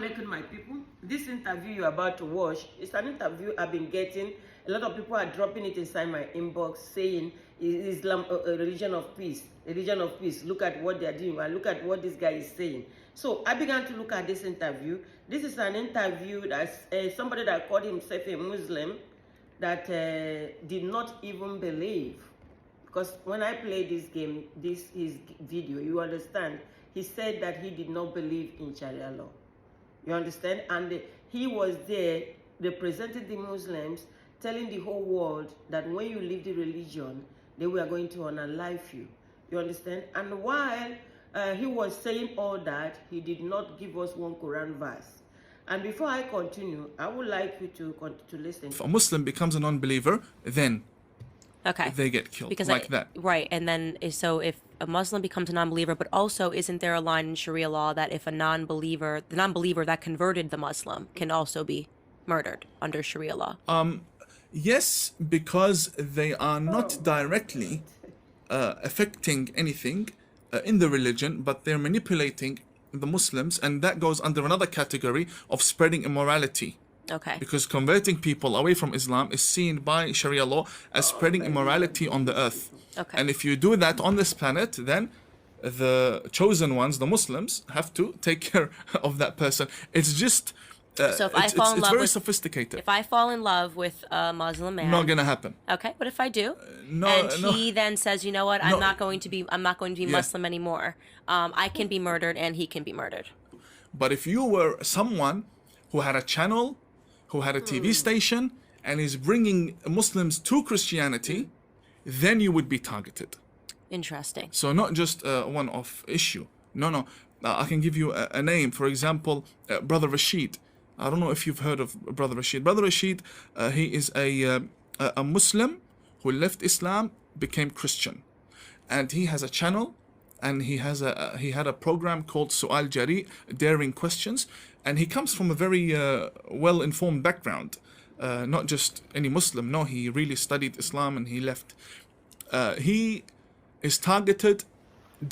alaikum, my people. This interview you're about to watch is an interview I've been getting. A lot of people are dropping it inside my inbox saying Islam a religion of peace, a religion of peace. Look at what they're doing and look at what this guy is saying. So I began to look at this interview. This is an interview that's somebody that called himself a Muslim that did not even believe. Because when I played this game, his video, you understand, he said that he did not believe in Sharia law. You understand? And he was there representing the Muslims, telling the whole world that when you leave the religion, they were going to unalive you. You understand? And while he was saying all that, he did not give us one Quran verse. And before I continue, I would like you to listen. If a Muslim becomes a non-believer, then they get killed because that. Right, and then so if a Muslim becomes a non-believer, but also isn't there a line in Sharia law that if a non-believer, the non-believer that converted the Muslim can also be murdered under Sharia law? Yes, because they are not directly affecting anything in the religion, but they're manipulating the Muslims, and that goes under another category of spreading immorality. Okay. Because converting people away from Islam is seen by Sharia law as spreading immorality on the earth. Okay. And if you do that on this planet, then the chosen ones, the Muslims, have to take care of that person. It's just so if I fall in love very with, sophisticated. If I fall in love with a Muslim man, not gonna happen. Okay, but if I do, no, he then says, you know what, I'm not going to be Muslim anymore. I can be murdered, and he can be murdered. But if you were someone who had a channel, who had a TV station, and is bringing Muslims to Christianity, then you would be targeted. Interesting. So not just a one-off issue. No. I can give you a name. For example, Brother Rashid. I don't know if you've heard of Brother Rashid. Brother Rashid, he is a Muslim who left Islam, became Christian, and he has a channel, and he had a program called Su'al Jari, Daring Questions, and he comes from a very well-informed background, not just any Muslim. No, he really studied Islam and he left. He is targeted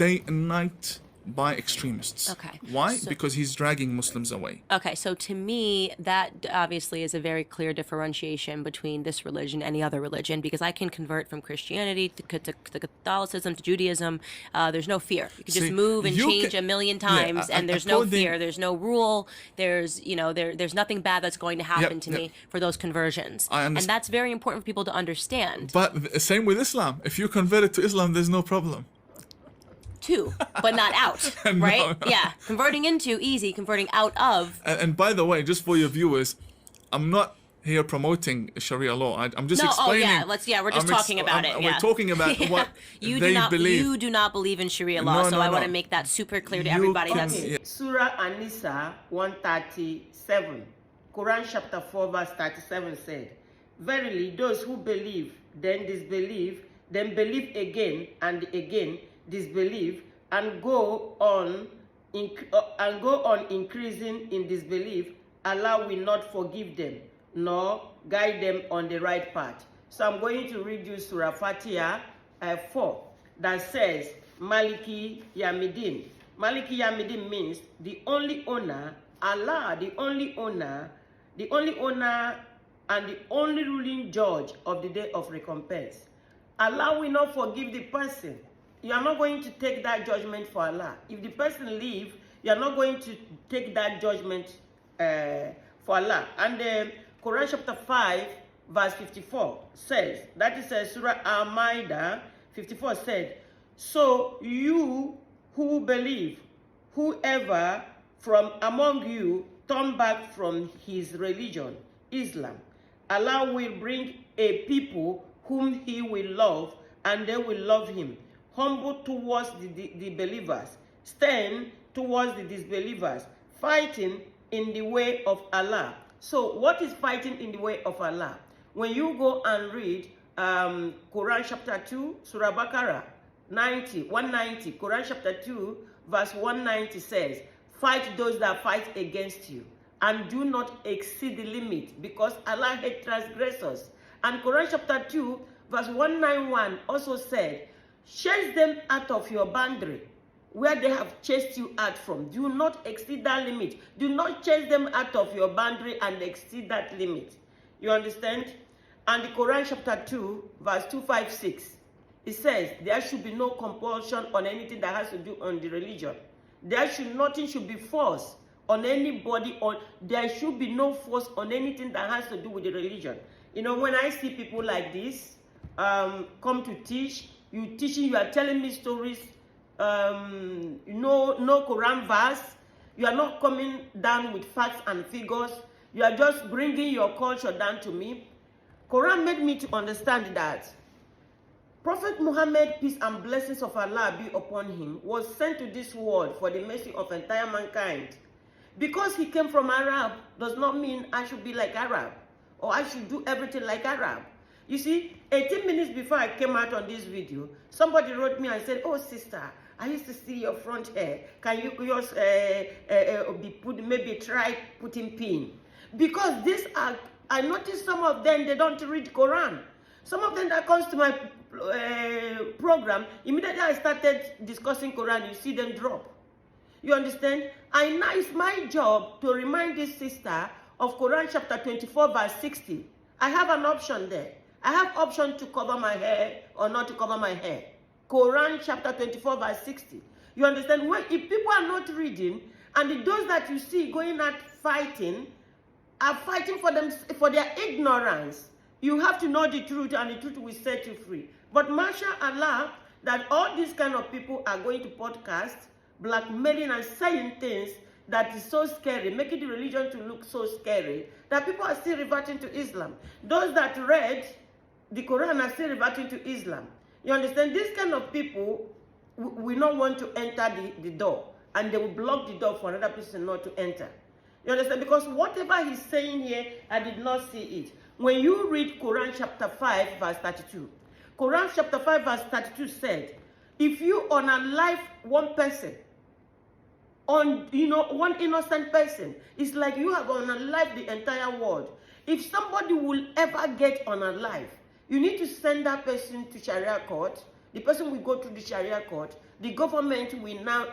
day and night by extremists. Okay. Why? Because he's dragging Muslims away. Okay, so to me, that obviously is a very clear differentiation between this religion and any other religion, because I can convert from Christianity to Catholicism to Judaism. There's no fear. You can just move and change a million times, and there's no fear. There's no rule. There's there's nothing bad that's going to happen to me for those conversions. And that's very important for people to understand. But same with Islam. If you converted to Islam, there's no problem. To, but not out, right? No. Yeah, converting into easy, converting out of. And by the way, just for your viewers, I'm not here promoting Sharia law. I'm just explaining. We're just talking about it. We're talking about what they believe. You do not believe in Sharia law, I want to make that super clear to everybody. Surah An-Nisa 137, Quran chapter 4 verse 37 said, "Verily, those who believe, then disbelieve, then believe again and again, disbelieve, and go on increasing in disbelief, Allah will not forgive them nor guide them on the right path." So I'm going to read you Surah Fatiha 4 that says Maliki Yamidin. Maliki Yamidin means the only owner, Allah, the only owner and the only ruling judge of the day of recompense. Allah will not forgive the person. You are not going to take that judgment for Allah. If the person leave, you are not going to take that judgment for Allah. And Quran chapter 5 verse 54 says, that is Surah Al-Ma'idah 54 said, "So you who believe, whoever from among you turn back from his religion, Islam, Allah will bring a people whom he will love, and they will love him. Humble towards the believers, stand towards the disbelievers, fighting in the way of Allah." So what is fighting in the way of Allah? When you go and read Quran chapter 2, Surah Baqarah 190, Quran chapter 2 verse 190 says, "Fight those that fight against you, and do not exceed the limit, because Allah hates transgressors." And Quran chapter 2 verse 191 also said, "Chase them out of your boundary where they have chased you out from. Do not exceed that limit. Do not chase them out of your boundary and exceed that limit. You understand? And the Quran chapter 2, verse 256, it says there should be no compulsion on anything that has to do on the religion. Nothing should be forced on anybody, or there should be no force on anything that has to do with the religion. You know, when I see people like this come to teach, you are telling me stories, no Quran verse, you are not coming down with facts and figures, you are just bringing your culture down to me. Quran made me to understand that Prophet Muhammad, peace and blessings of Allah be upon him, was sent to this world for the mercy of entire mankind. Because he came from Arab does not mean I should be like Arab, or I should do everything like Arab. You see, 18 minutes before I came out on this video, somebody wrote me and said, "Oh sister, I used to see your front hair. Can you just maybe try putting pin?" Because these are, I noticed some of them, they don't read Quran. Some of them that comes to my program, immediately I started discussing Quran, you see them drop. You understand? And now it's my job to remind this sister of Quran chapter 24 verse 60. I have an option there. I have option to cover my hair or not to cover my hair. Quran chapter 24 verse 60. You understand? When, if people are not reading, and those that you see going out fighting, are fighting for them, for their ignorance. You have to know the truth, and the truth will set you free. But mashallah, that all these kind of people are going to podcast, blackmailing and saying things that is so scary, making the religion to look so scary, that people are still reverting to Islam. Those that read the Quran are still reverting to Islam. You understand? These kind of people will not want to enter the door, and they will block the door for another person not to enter. You understand? Because whatever he's saying here, I did not see it. When you read Quran chapter 5 verse 32, Quran chapter 5 verse 32 said, if you unalive one person, one innocent person, it's like you have unalived the entire world. If somebody will ever get unalive, you need to send that person to Sharia court. The person will go to the Sharia court. The government will now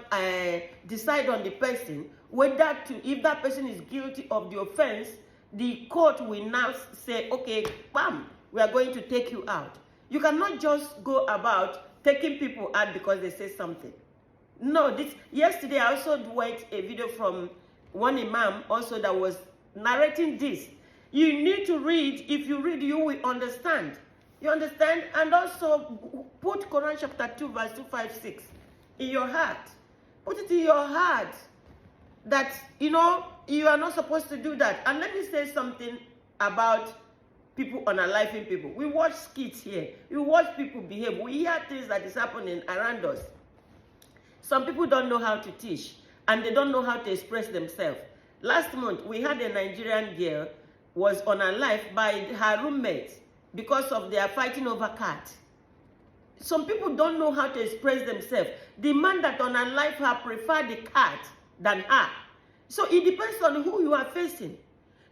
decide on the person whether if that person is guilty of the offense. The court will now say, okay, bam, we are going to take you out. You cannot just go about taking people out because they say something. No, yesterday I also watched a video from one imam also that was narrating this. You need to read. If you read, you will understand. You understand? And also put Quran chapter 2 verse 256 in your heart. Put it in your heart that, you are not supposed to do that. And let me say something about people unaliving people. We watch skits here. We watch people behave. We hear things that is happening around us. Some people don't know how to teach, and they don't know how to express themselves. Last month, we had a Nigerian girl was unalived by her roommate because of their fighting over cat. Some people don't know how to express themselves. The man that unalived her preferred the cat than her. So it depends on who you are facing.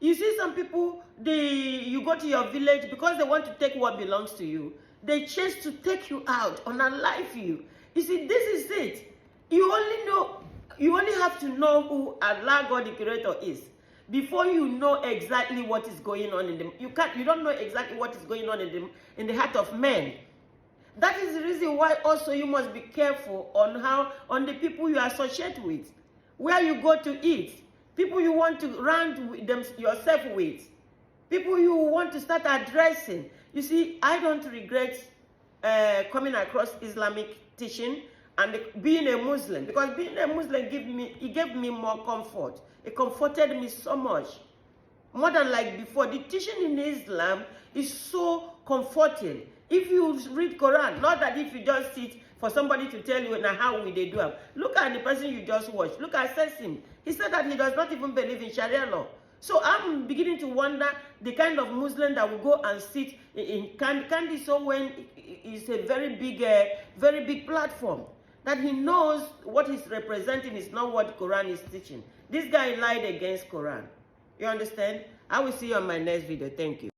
You see some people, you go to your village because they want to take what belongs to you. They chase to take you out, unalive you. You see, this is it. You only have to know who Allah, God the Creator, is before you know exactly what is going on in them. You don't know exactly what is going on in the heart of men. That is the reason why also you must be careful on the people you associate with, where you go to eat, people you want to round yourself with, people you want to start addressing. You see, I don't regret coming across Islamic teaching and being a Muslim, because being a Muslim gave me more comfort. It comforted me so much, more than like before. The teaching in Islam is so comforting. If you read Quran, not that if you just sit for somebody to tell you now how will they do it. Look at the person you just watched. Look at Sessim. He said that he does not even believe in Sharia law. So I'm beginning to wonder the kind of Muslim that will go and sit in Candy So when it's a very big platform. That he knows what he's representing is not what Quran is teaching. This guy lied against Quran. You understand? I will see you on my next video. Thank you.